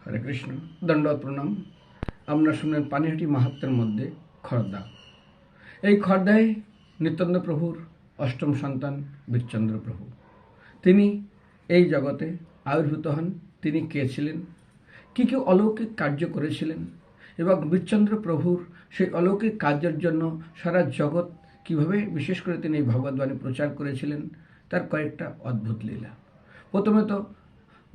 হরে কৃষ্ণ, দণ্ডবত প্রণাম। আমরা শুনলেন পানিহাটি মাহাত্ম্যের মধ্যে খর্দা। এই খর্দায় নিত্যানন্দ প্রভুর অষ্টম সন্তান বীরচন্দ্র প্রভু। তিনি এই জগতে আবির্ভূত হন। তিনি কে ছিলেন, কী কী অলৌকিক কার্য করেছিলেন এবং বীরচন্দ্র প্রভুর সেই অলৌকিক কার্যের জন্য সারা জগৎ কিভাবে বিশেষ করে তিনি এই ভগবদ্বাণী প্রচার করেছিলেন, তার কয়েকটা অদ্ভুত লীলা। প্রথমে তো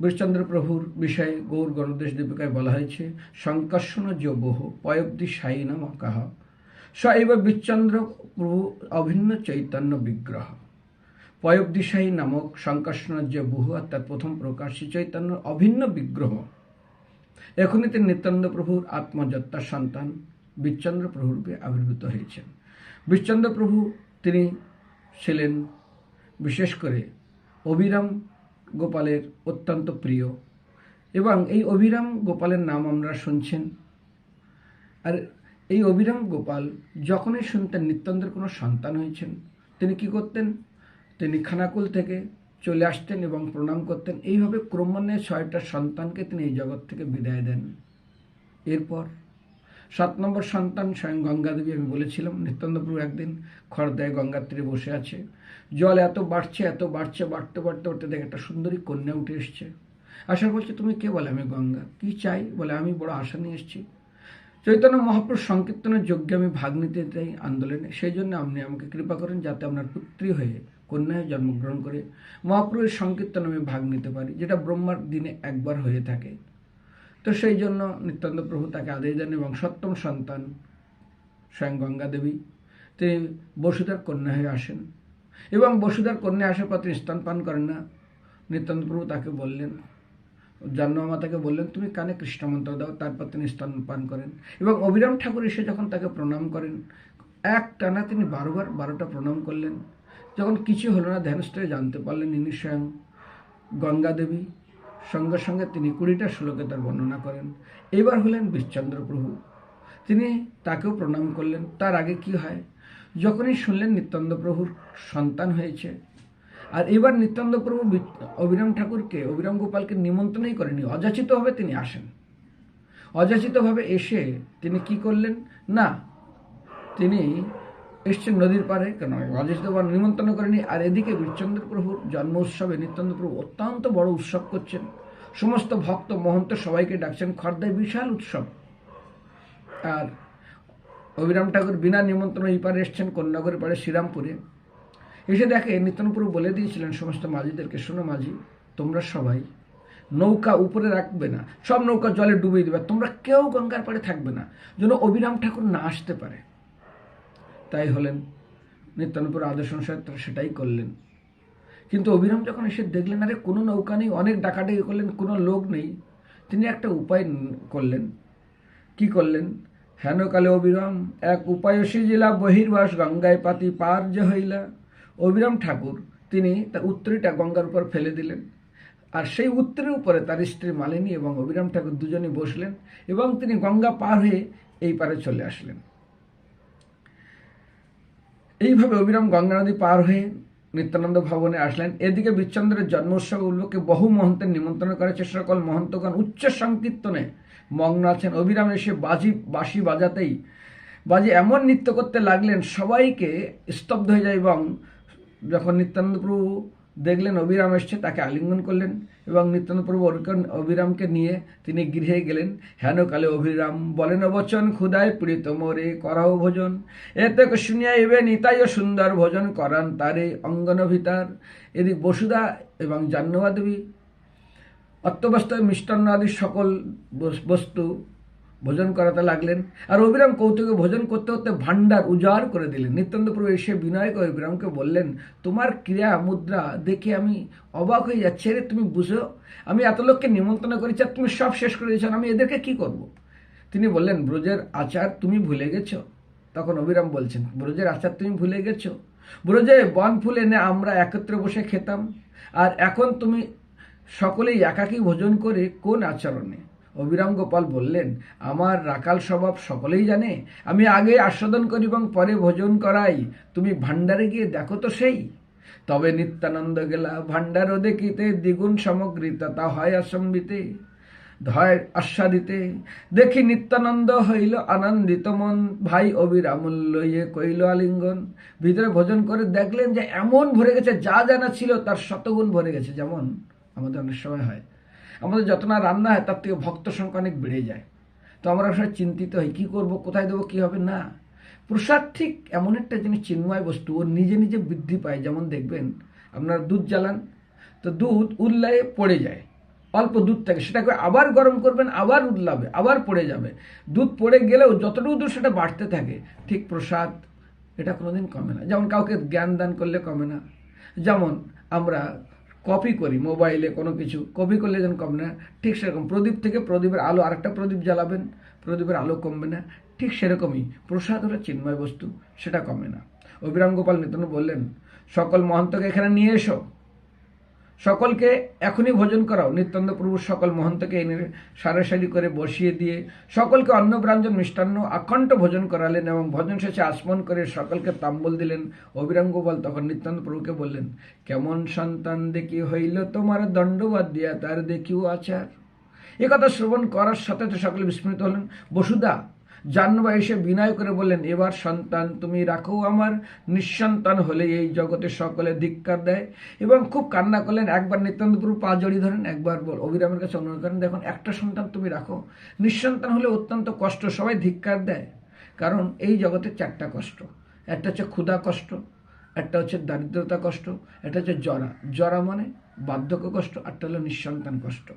বীরচন্দ্র প্রভুর বিষয়ে গৌর গণদেশ দীপিকায় বলা হয়েছে, সংকর্ষণ যোবহ পয়ব্দি সাই নাম কাহ স এব বীরচন্দ্র প্রভু অভিন্ন চৈতন্য বিগ্রহ। পয়ব্দিশাহী নামক সংকর্ষণের যে বহু, অর্থাৎ প্রথম প্রকাশ শ্রী চৈতন্য অভিন্ন বিগ্রহ। এখনই তিনি নিত্যানন্দ প্রভুর আত্মযত্তার সন্তান বীরচন্দ্র প্রভুরূপে আবির্ভূত হয়েছেন। বীরচন্দ্র প্রভু তিনি ছিলেন বিশেষ করে অবিরাম গোপালের অত্যন্ত প্রিয়, এবং এই অবিরাম গোপালের নাম আমরা শুনছেন। আর এই অবিরাম গোপাল যখনই শুনতেন নিত্যানন্দের কোনো সন্তান হয়েছেন, তিনি কি করতেন, তিনি খানাকুল থেকে চলে আসতেন এবং প্রণাম করতেন। এইভাবে ক্রমান্বয়ে 6টা সন্তানকে তিনি এই জগৎ থেকে বিদায় দেন। এরপর 7 নম্বর সন্তান স্বয়ং গঙ্গাদেবী। আমি বলেছিলাম নিত্যানন্দ প্রভু একদিন খড়দায় গঙ্গার তীরে বসে আছে, জল এত বাড়ছে বাড়তে বাড়তে দেখে একটা সুন্দরী কন্যা উঠে এসছে। আসার বলছে, তুমি কে? বলে, আমি গঙ্গা। কি চাই? বলে, আমি বড় আশা নিয়ে এসেছি, চৈতন্য মহাপুরুষ সংকীর্তনের যজ্ঞে আমি ভাগ নিতে চাই আন্দোলনে। সেই জন্য আপনি আমাকে কৃপা করেন যাতে আপনার পুত্রী হয়ে কন্যায় জন্মগ্রহণ করে মহাপুরুষের সংকীর্তন আমি ভাগ নিতে পারি, যেটা ব্রহ্মার দিনে একবার হয়ে থাকে। তো সেই জন্য নিত্যানন্দ প্রভু তাকে আদেশ দেন এবং 7ম সন্তান স্বয়ং গঙ্গা দেবী তিনি বসুধার কন্যা হয়ে আসেন। এবং বসুধার কন্যা আসার পর তিনি স্তনপান করেন না। নিত্যানন্দ প্রভু তাকে বললেন, জন্মমাতাকে বললেন, তুমি কানে কৃষ্ণ মন্ত্র দাও। তারপর তিনি স্তনপান করেন এবং অবিরাম ঠাকুর এসে যখন তাকে প্রণাম করেন, এক টানা তিনি 12টা প্রণাম করলেন। যখন কিছু হলো না, ধ্যানস্থলে জানতে পারলেন ইনি স্বয়ং গঙ্গা দেবী। সঙ্গে সঙ্গে তিনি 20টা শ্লোকে তার বর্ণনা করেন। এবার হলেন বীরচন্দ্র প্রভু, তিনি তাকেও প্রণাম করলেন। তার আগে কি হয়, যখনই শুনলেন নিত্যানন্দ প্রভুর সন্তান হয়েছে, আর এবার নিত্যানন্দ প্রভু অবিরাম ঠাকুরকে, অবিরাম গোপালকে নিমন্ত্রণই করেনি, অযাচিতভাবে তিনি আসেন। অযাচিতভাবে এসে তিনি কি করলেন না, তিনি এসছেন নদীর পাড়ে, কেন অযাচিতভাবে নিমন্ত্রণ করেনি। আর এদিকে বীরচন্দ্র প্রভুর জন্ম উৎসবে নিত্যানন্দ প্রভু অত্যন্ত বড় উৎসব করছেন, সমস্ত ভক্ত মহন্ত সবাইকে ডাকছেন, খর্দায় বিশাল উৎসব। আর অবিরাম ঠাকুর বিনা নিমন্ত্রণ এই পারে এসছেন, কন্যাগরের পাড়ে শ্রীরামপুরে। এসে দেখে নিত্যানন্দ প্রভু বলে দিয়েছিলেন সমস্ত মাঝিদেরকে, শোনো মাঝি, তোমরা সবাই নৌকা উপরে রাখবে না, সব নৌকা জলে ডুবিয়ে দেবে, তোমরা কেউ গঙ্গার পাড়ে থাকবে না, যেন অবিরাম ঠাকুর না আসতে পারে। তাই হলেন নিত্যানন্দ প্রভুর আদেশ অনুসারে তারা সেটাই করলেন। কিন্তু অবিরাম যখন এসে দেখলেন আরে কোনো নৌকা নেই, অনেক ডাকাডাকি করলেন, কোনো লোক নেই, তিনি একটা উপায় করলেন। কি করলেন, হেনকালে অবিরাম এক উপায়সী জেলা বহির্বাস গঙ্গায় পাতি পার যে হইলা। অবিরাম ঠাকুর তিনি তার উত্তরীটা গঙ্গার উপর ফেলে দিলেন, আর সেই উত্তরের উপরে তার স্ত্রী মালিনী এবং অবিরাম ঠাকুর দুজনে বসলেন এবং তিনি গঙ্গা পার হয়ে এই পারে চলে আসলেন। এইভাবে অবিরাম গঙ্গা নদী পার হয়ে নিত্যানন্দ ভবনে আসলেন। এদিকে বীরচন্দ্রের জন্মোৎসব উপলক্ষে বহু মহন্তের নিমন্ত্রণ করেছে, সকল মহন্তগণ উচ্চ সংকীর্তনে মগ্ন আছেন। অবিরাম এসে বাঁশি বাজাতেই বাজি এমন নৃত্য করতে লাগলেন, সবাইকে স্তব্ধ হয়ে যায়। এবং যখন নিত্যানন্দ প্রভু দেখলেন অবিরাম এসছে, তাকে আলিঙ্গন করলেন এবং নিত্যানন্দ প্রভু অবিরামকে নিয়ে তিনি গৃহে গেলেন। হেনকালে অভিরাম বলেন বচন, ক্ষুদায় পীড়িত মোরে করাও ভোজন, এতে শুনিয়া এবে নিতাই সুন্দর ভোজন করান তারে অঙ্গন ভিতার। এদিক বসুধা এবং জাহ্নবী দেবী অত্যবস্থায় মিষ্টান্ন আদি সকল বস্তু ভোজন করাতে লাগলেন। আর অবিরাম কৌতুকে ভোজন করতে করতে ভাণ্ডার উজাড় করে দিলেন। নিত্যানন্দ প্রভু এসে বিনয় করে অবিরামকে বললেন, তোমার ক্রিয়া মুদ্রা দেখে আমি অবাক হয়ে যাচ্ছি, রে তুমি বুঝো আমি এত লোককে নিমন্ত্রণ করেছি আর তুমি সব শেষ করে দিয়েছ, আমি এদেরকে কি করব? তিনি বললেন, ব্রজের আচার তুমি ভুলে গেছো। তখন অবিরাম বলছেন, ব্রজের আচার তুমি ভুলে গেছো? ব্রজে বন ফুল এনে আমরা একত্রে বসে খেতাম, আর এখন তুমি সকলেই একাকী ভোজন করে কোন আচরণে? অবিরাম গোপাল বললেন, আমার রাখাল স্বভাব সকলেই জানে, আমি আগে আস্বাদন করি এবং পরে ভোজন করাই, তুমি ভাণ্ডারে গিয়ে দেখো তো সেই। তবে নিত্যানন্দ গেলা ভাণ্ডার দেখিতে, দ্বিগুণ সামগ্রী তথা হয় অসম্বিতে। ধয় আস্বাদিতে দেখি নিত্যানন্দ হইল আনন্দিত মন, ভাই অবিরাম লইয়ে কইল আলিঙ্গন। ভিতরে ভোজন করে দেখলেন যে এমন ভরে গেছে, যা জানা ছিল তার শতগুণ ভরে গেছে। যেমন আমাদের অনেক সময় হয়, আমাদের যত না রান্না হয় তার থেকে ভক্ত সংখ্যা অনেক বেড়ে যায়, তো আমরা সবাই চিন্তিত হই কী করবো, কোথায় দেবো, কী হবে। না, প্রসাদ ঠিক এমন একটা জিনিস, চিন্ময় বস্তু, ও নিজে নিজে বৃদ্ধি পায়। যেমন দেখবেন আপনারা দুধ জ্বালান, তো দুধ উল্লায়ে পড়ে যায়, অল্প দুধ থাকে, সেটাকে আবার গরম করবেন, আবার উল্লাবে, আবার পড়ে যাবে। দুধ পড়ে গেলেও যতটুকু দুধ সেটা বাড়তে থাকে। ঠিক প্রসাদ এটা কোনোদিন কমে না। যেমন কাউকে জ্ঞান দান করলে কমে না, যেমন আমরা কপি করি মোবাইলে কোনো কিছু, কপি করলে যেন কমে না, ঠিক সেরকম প্রদীপ থেকে প্রদীপের আলো আরেকটা প্রদীপ জ্বালাবেন, প্রদীপের আলো কমবে না। ঠিক সেরকমই প্রসাদ হলো চিন্ময় বস্তু, সেটা কমে না। অবিরাম গোপাল নিত্যানন্দ বললেন, সকল মহন্তকে এখানে নিয়ে এসো, সকলকে এখনই ভোজন করাও। নিত্যানন্দ প্রভু সকল মহন্তকে এনে সারি করে বসিয়ে দিয়ে সকলকে অন্ন ব্যঞ্জন মিষ্টান্ন আকণ্ঠ ভোজন করালেন এবং ভোজন শেষে আসমন করে সকলকে তাম্বল দিলেন। অবিরাম গোপাল তখন নিত্যানন্দ প্রভুকে বললেন, কেমন সন্তান দেখি হইল তোমার, দণ্ডবাদ দিয়া তার দেখিও আচার। এ কথা শ্রবণ করার সাথে সকলে বিস্মিত হলেন। বসুদা জাহ্নবী এসে বিনয় করে বললেন, এবার সন্তান তুমি রাখো আমার, নিঃসন্তান হলে এই জগতে সকলে ধিক্কার দেয়। এবং খুব কান্না করলেন। একবার নিত্যানন্দপুর পা জড়িয়ে ধরেন, একবার অবিরামের কাছে অনুরোধ করেন, দেখুন একটা সন্তান তুমি রাখো, নিঃসন্তান হলে অত্যন্ত কষ্ট, সবাই ধিক্কার দেয়। কারণ এই জগতে চারটা কষ্ট, একটা হচ্ছে ক্ষুধা কষ্ট, একটা হচ্ছে দারিদ্রতা কষ্ট, একটা হচ্ছে জরা মানে বার্ধক্য কষ্ট, একটা হলো নিঃসন্তান কষ্ট।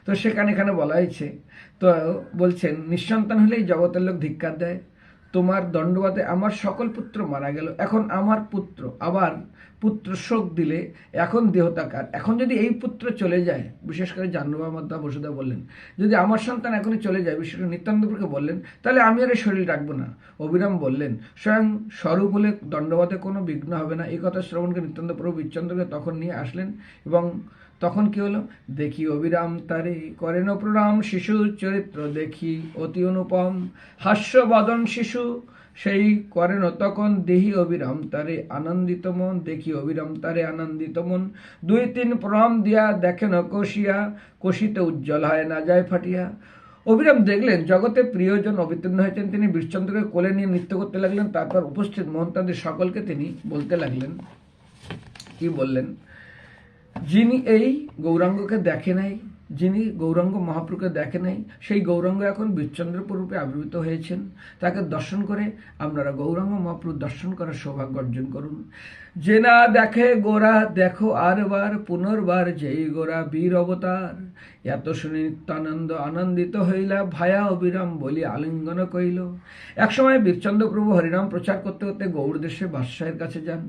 তো সেখানে এখানে বলা হয়েছে, তো বলছেন নিঃসন্তান হলেই জগতের লোক ধিক্কার দেয়, তোমার দণ্ডবাদে আমার সকল পুত্র মারা গেল, এখন আমার পুত্র, আবার পুত্র শোক দিলে এখন দেহতাকার। এখন যদি এই পুত্র চলে যায়, বিশেষ করে জাহ্নবী মাতা বসুদা বললেন, যদি আমার সন্তান এখনই চলে যায়, বিশেষ করে নিত্যানন্দপুরকে বললেন, তাহলে আমি আর এই শরীর রাখবো না। অবিরাম বললেন, স্বয়ং স্বরূপ হলে দণ্ডবাদে কোনো বিঘ্ন হবে না। এই কথা শ্রবণকে নিত্যানন্দ প্রভু বিচ্ছন্দ্রকে তখন নিয়ে আসলেন এবং তখন কি হলো, দেখি অবিরাম তারে করেন প্রণাম, শিশু চরিত্র দেখি অতি অনুপম, হাস্যবদন শিশু সেই করেন তখন, দেহি অবিরাম তারে আনন্দিত মন, দেখি অবিরাম তারে আনন্দিত মন। 2-3 প্রণাম দিয়া দেখেন কষিয়া, কষিতে উজ্জ্বল হয় না যায় ফাটিয়া। অবিরাম দেখলেন জগতে প্রিয়জন অবতীর্ণ হয়েছেন, তিনি বীরচন্দ্রকে কোলে নিয়ে নৃত্য করতে লাগলেন। তারপর উপস্থিত মহন্তাদের সকলকে তিনি বলতে লাগলেন, কি বললেন, যিনি এই গৌরাঙ্গকে দেখে নাই, যিনি গৌরাঙ্গ মহাপ্রভুকে দেখে নাই, সেই গৌরাঙ্গ এখন বীরচন্দ্রপুর রূপে আবির্ভূত হয়েছেন। তাকে দর্শন করে আপনারা গৌরাঙ্গ মহাপ্রভু দর্শন করার সৌভাগ্য অর্জন করুন। যে না দেখে গোরা দেখো আরবার, পুনর্বার যেই গোরা বীর অবতার। এত শুনে নিত্যানন্দ আনন্দিত হইলা, ভায়া অবিরাম বলি আলিঙ্গন কইল। একসময় বীরচন্দ্র প্রভু হরিনাম প্রচার করতে করতে গৌড় দেশে বাদশাহের কাছে যান,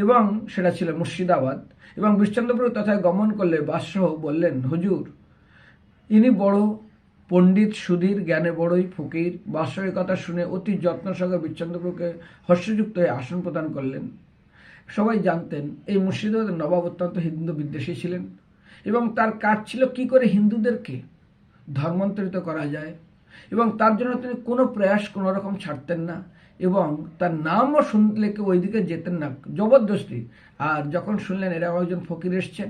এবং সেটা ছিল মুর্শিদাবাদ। এবং বীরচন্দ্রপুর তথায় গমন করলে বাদশাহ বললেন, হুজুর ইনি বড় পণ্ডিত, সুধীর, জ্ঞানে বড়ই ফকির। বাদশাহের কথা শুনে অতি যত্ন সহকারে বীরচন্দ্রপুরকে হর্ষযুক্ত হয়ে আসন প্রদান করলেন। সবাই জানতেন এই মুর্শিদাবাদের নবাব অত্যন্ত হিন্দু বিদ্বেষী ছিলেন, এবং তার কাজ ছিল কি করে হিন্দুদেরকে ধর্মান্তরিত করা যায়, এবং তার জন্য তিনি কোনো প্রয়াস কোনো রকম ছাড়তেন না, এবং তার নামও শুনলে কেউ ওইদিকে যেতেন না, জবরদস্তি। আর যখন শুনলেন এরা একজন ফকির এসছেন,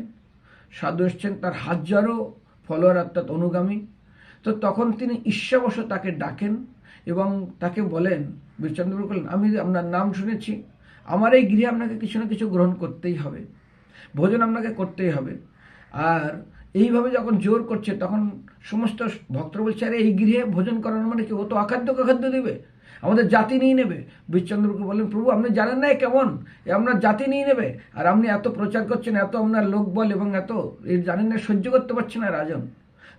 সাধু এসছেন, তার হাজারো ফলোয়ার অর্থাৎ অনুগামী, তো তখন তিনি ঈর্ষাবশ তাকে ডাকেন এবং তাকে বলেন, বীরচন্দ্র বললেন, আমি আপনার নাম শুনেছি, আমার এই গৃহে আপনাকে কিছু না কিছু গ্রহণ করতেই হবে, ভোজন আপনাকে করতেই হবে। আর এইভাবে যখন জোর করছে তখন সমস্ত ভক্তরা বলছে, আরে এই গৃহে ভোজন করানো মানে কি, ও তো অখাদ্য দেবে, আমাদের জাতি নিয়ে নেবে। বীরচন্দ্রকে বললেন, প্রভু আপনি জানেন না কেমন, আপনার জাতি নিয়ে নেবে, আর আপনি এত প্রচার করছেন, এত আপনার লোকবল এবং এত জানেন না, সহ্য করতে পারছে না রাজন।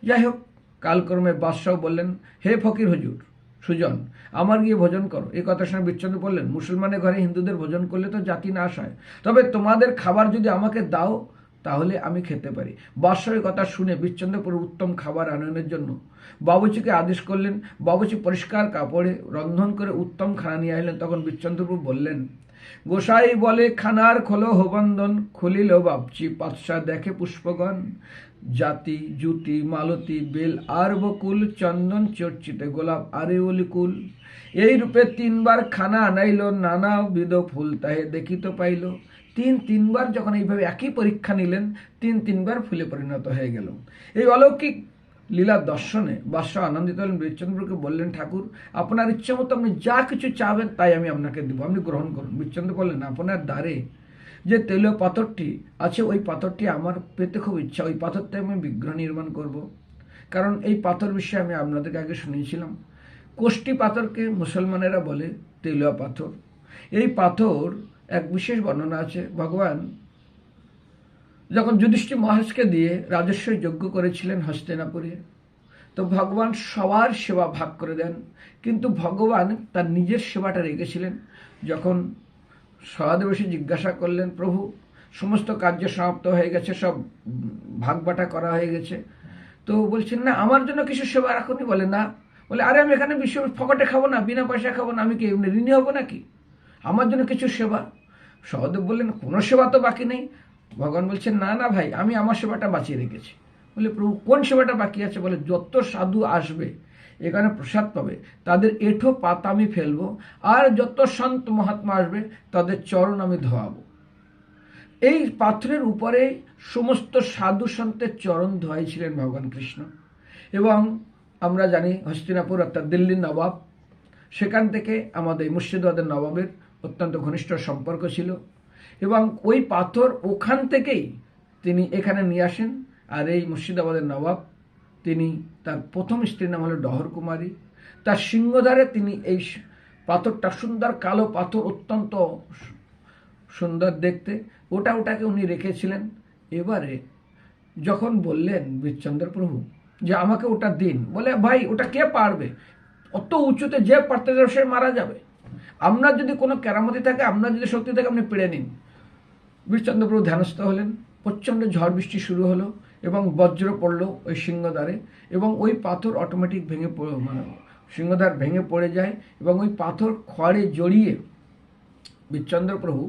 যাই হোক, কালক্রমে বাদশাহ বললেন, হে ফকির হুজুর সুজন, আমার গিয়ে ভোজন করো। এই কথা শুনে বীরচন্দ্র বললেন, মুসলমানের ঘরে হিন্দুদের ভোজন করলে তো জাতি নাশ হয়, তবে তোমাদের খাবার যদি আমাকে দাও তাহলে আমি খেতে পারি। বাদশাহের কথা শুনে বীরচন্দ্রপুর উত্তম খাবার আনয়নের জন্য বাবুচিকে আদেশ করলেন। বাবুচি পরিষ্কার কাপড়ে রন্ধন করে উত্তম খানা নিয়ে আসলেন। তখন বীরচন্দ্রপুর বললেন, গোসাই বলে খানার খোলো হোবন্ধন, খুলিল বাবচি পাতশা দেখে পুষ্পগণ, জাতি জুতি মালতী বেল আর বকুল, চন্দন চর্চিতে গোলাপ আরে অলিকুল। এই রূপে 3বার খানা আনাইল, নানাবিধ ফুল তাহে দেখিতে পাইল। 3বার যখন এইভাবে একই পরীক্ষা নিলেন, 3বার ফুলে পরিণত হয়ে গেল। এই অলৌকিক লীলা দর্শনে বাদশাহ আনন্দিত হলেন, বীরচন্দ্রকে বললেন, ঠাকুর আপনার ইচ্ছে মতো আপনি যা কিছু চাবেন তাই আমি আপনাকে দেবো, আপনি গ্রহণ করুন। বীরচন্দ্র বললেন, আপনার দ্বারে যে তৈলীয় পাথরটি আছে ওই পাথরটি আমার পেতে খুব ইচ্ছা, ওই পাথরটা আমি বিগ্রহ নির্মাণ করব। কারণ এই পাথর বিষয়ে আমি আপনাদেরকে আগে শুনিয়েছিলাম। কোষ্ঠী পাথরকে মুসলমানেরা বলে তৈলীয় পাথর। এই পাথর এক বিশেষ বর্ণনা আছে। ভগবান যখন যুধিষ্ঠির মহারাজকে দিয়ে রাজস্ব যজ্ঞ করেছিলেন হস্তিনাপুরে, তো ভগবান সবার সেবা ভাগ করে দেন, কিন্তু ভগবান তার নিজের সেবাটা রেখেছিলেন। যখন সহদেব এসে জিজ্ঞাসা করলেন, প্রভু সমস্ত কার্য সমাপ্ত হয়ে গেছে, সব ভাগ বাটা করা হয়ে গেছে, তো বলছেন না আমার জন্য কিছু সেবা রাখুনি। বলে না, বলে আরে আমি এখানে বিশ্ব ফকটে খাবো না, বিনা পয়সা খাবো না, আমি কি এমনি ঋণী হবো নাকি, আমার জন্য কিছু সেবা। সহদেব বললেন কোনো সেবা তো বাকি নেই। ভগবান বলছেন না না ভাই, আমি আমার সেবাটা বাঁচিয়ে রেখেছি। বলে প্রভু কোন সেবাটা বাকি আছে? বলে যত সাধু আসবে এখানে প্রসাদ পাবে তাদের এঁঠো পাতা আমি ফেলবো, আর যত সন্ত মহাত্মা আসবে তাদের চরণ আমি ধোয়াবো। এই পাথরের উপরে সমস্ত সাধু সন্তের চরণ ধোয়াইছিলেন ভগবান কৃষ্ণ। এবং আমরা জানি হস্তিনাপুর অর্থাৎ দিল্লির নবাব, সেখান থেকে আমাদের মুর্শিদাবাদের নবাবের অত্যন্ত ঘনিষ্ঠ সম্পর্ক ছিল, এবং ওই পাথর ওখান থেকেই তিনি এখানে নিয়ে আসেন। আর এই মুর্শিদাবাদের নবাব, তিনি তার প্রথম স্ত্রীর নাম হলো ডহর কুমারী। তার সিংহদ্বারে তিনি এই পাথরটা, সুন্দর কালো পাথর, অত্যন্ত সুন্দর দেখতে, ওটাকে উনি রেখেছিলেন। এবারে যখন বললেন বীরচন্দ্র প্রভু যে আমাকে ওটা দিন, বলে ভাই ওটা কে পারবে, অত উঁচুতে যে পারতে যাবে সে মারা যাবে, আপনার যদি কোনো কেরামতি থাকে, আপনার যদি শক্তি থাকে আপনি পেড়ে নিন। বীরচন্দ্র প্রভু ধ্যানস্থ হলেন, প্রচণ্ড ঝড় বৃষ্টি শুরু হলো এবং বজ্র পড়লো ওই সিংহদ্বারে, এবং ওই পাথর অটোমেটিক ভেঙে মানে সিংহদ্বার ভেঙে পড়ে যায়, এবং ওই পাথর খড়ে জড়িয়ে বীরচন্দ্র প্রভু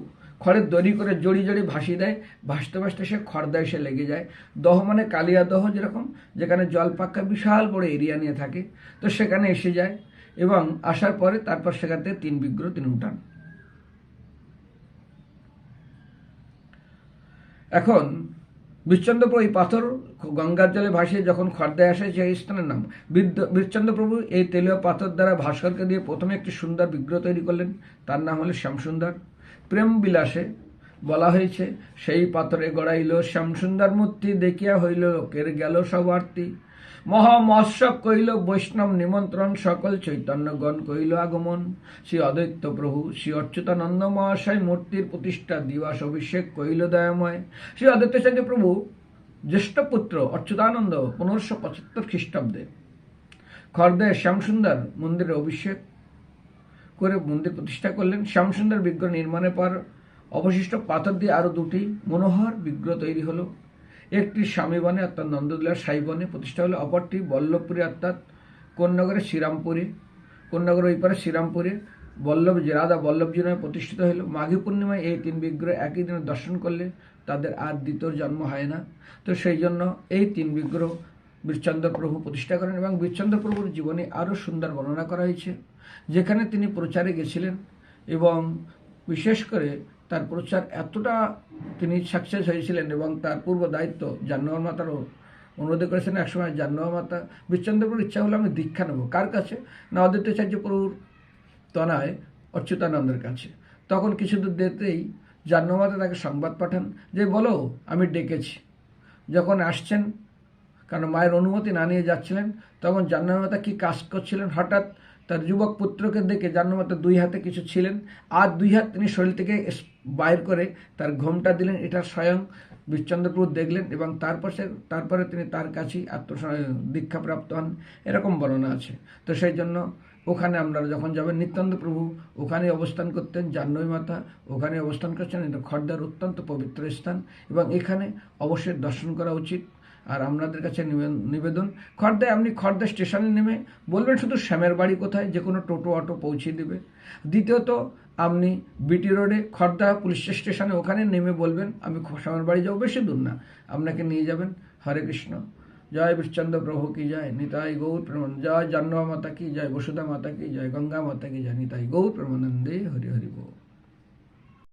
খড়ের দড়ি করে জড়ি ভাসিয়ে দেয়। ভাসতে ভাসতে সে খড়দা এসে লেগে যায়। দহ মানে কালিয়া দহ, যেরকম যেখানে জল পাক্কা বিশাল বড় এরিয়া নিয়ে থাকে, তো সেখানে এসে যায়, এবং আসার পরে তারপর সেখান থেকে 3 বিগ্রহ তিনি উঠান। এখন বীরচন্দ্রপ্রভু এই পাথর গঙ্গার জলে ভাসিয়ে যখন খড়দায় আসে, সেই স্থানের নাম বীরচন্দ্রপ্রভু এই তেলীয় পাথর দ্বারা ভাস্করকে দিয়ে প্রথমে একটি সুন্দর বিগ্রহ তৈরি করলেন, তার নাম হলো শ্যামসুন্দর। প্রেম বিলাসে বলা হয়েছে, সেই পাথরে গড়াইল শ্যামসুন্দর মূর্তি, দেখিয়া হইল লোকের গেল সবার্তি। মহামহোৎসব কইল বৈষ্ণব নিমন্ত্রণ, সকল চৈতন্যগণ কইল আগমন। শ্রী অদ্বৈত প্রভু শ্রী অচ্যুতানন্দ মহাশয় মূর্তির প্রতিষ্ঠা দিবস অভিষেক কইল দয়াময়। শ্রী অদ্বৈতাচার্য প্রভু জ্যেষ্ঠ পুত্র অচ্যুতানন্দ 1575 খ্রিস্টাব্দে খড়দায় শ্যামসুন্দর মন্দিরে অভিষেক করে মন্দির প্রতিষ্ঠা করলেন। শ্যামসুন্দর বিগ্রহ নির্মাণের পর অবশিষ্ট পাথর দিয়ে আরও 2টি মনোহর বিগ্রহ তৈরি হলো। একটি স্বামীবনে অর্থাৎ নন্দদুলার সাইবনে প্রতিষ্ঠা হলো, অপরটি বল্লভপুরে অর্থাৎ কোন্নগরের শ্রীরামপুরে, কোন্নগরের ওই পারে শ্রীরামপুরে বল্লভ রাধা বল্লভজি নামে প্রতিষ্ঠিত হলো। মাঘী পূর্ণিমায় এই 3 বিগ্রহ একই দিনে দর্শন করলে তাদের আর দ্বিতীয় জন্ম হয় না। তো সেই জন্য এই 3 বিগ্রহ বীরচন্দ্র প্রভু প্রতিষ্ঠা করেন, এবং বীরচন্দ্র প্রভুর জীবনে আরও সুন্দর বর্ণনা করা হয়েছে, যেখানে তিনি প্রচারে গেছিলেন, এবং বিশেষ করে তার প্রচার এতটা তিনি সাকসেস হয়েছিলেন, এবং তার পূর্ব দায়িত্ব জাহ্নবী মাতারও অনুরোধ করেছেন। একসময় জাহ্নবী মাতা বীরচন্দ্র প্রভুর ইচ্ছা হলো আমি দীক্ষা নেব, কার কাছে না অদ্বৈতাচার্য প্রভুর তনায় অচ্যুতানন্দের কাছে। তখন কিছু দূর যেতেই জাহ্নবী মাতা তাকে সংবাদ পাঠান যে বলো আমি ডেকেছি। যখন আসছেন, কারণ মায়ের অনুমতি না নিয়ে যাচ্ছিলেন, তখন জাহ্নবী মাতা কী কাজ করছিলেন, হঠাৎ তার যুবক পুত্রকে দেখে জাহ্নবী মাতা 2 হাতে কিছু ছিলেন, আর 2 হাত তিনি শরীর থেকে বাইর করে তার ঘোমটা দিলেন। এটা স্বয়ং বীরচন্দ্র প্রভু দেখলেন, এবং তারপরে তিনি তার কাছেই দীক্ষাপ্রাপ্ত হন, এরকম বর্ণনা আছে। তো সেই জন্য ওখানে আপনারা যখন যাবেন, নিত্যানন্দ প্রভু ওখানে অবস্থান করতেন, জাহ্নবী মাতা ওখানে অবস্থান করছেন। এটা খড়দার অত্যন্ত পবিত্র স্থান, এবং এখানে অবশ্যই দর্শন করা উচিত। আর আপনাদের কাছে নিবেদন, খড়দায় আপনি খড়দা স্টেশনে নেমে বলবেন শুধু শ্যামের বাড়ি কোথায়, যে কোনো টোটো অটো পৌঁছে দেবে। দ্বিতীয়ত আপনি বিটি রোডে খড়দা পুলিশ স্টেশনে ওখানে নেমে বলবেন আমি শ্যামের বাড়ি যাবো, বেশি দূর না, আপনাকে নিয়ে যাবেন। হরে কৃষ্ণ। জয় বীরচন্দ্র প্রভু কি জয়, নিতাই গৌর প্রেমানন্দ। জয় জাহ্নবী মাতা কি জয়, বসুধা মাতা কি জয়, গঙ্গা মাতা কি জয়, নিতাই গৌর প্রেমানন্দে। হরি হরি বল।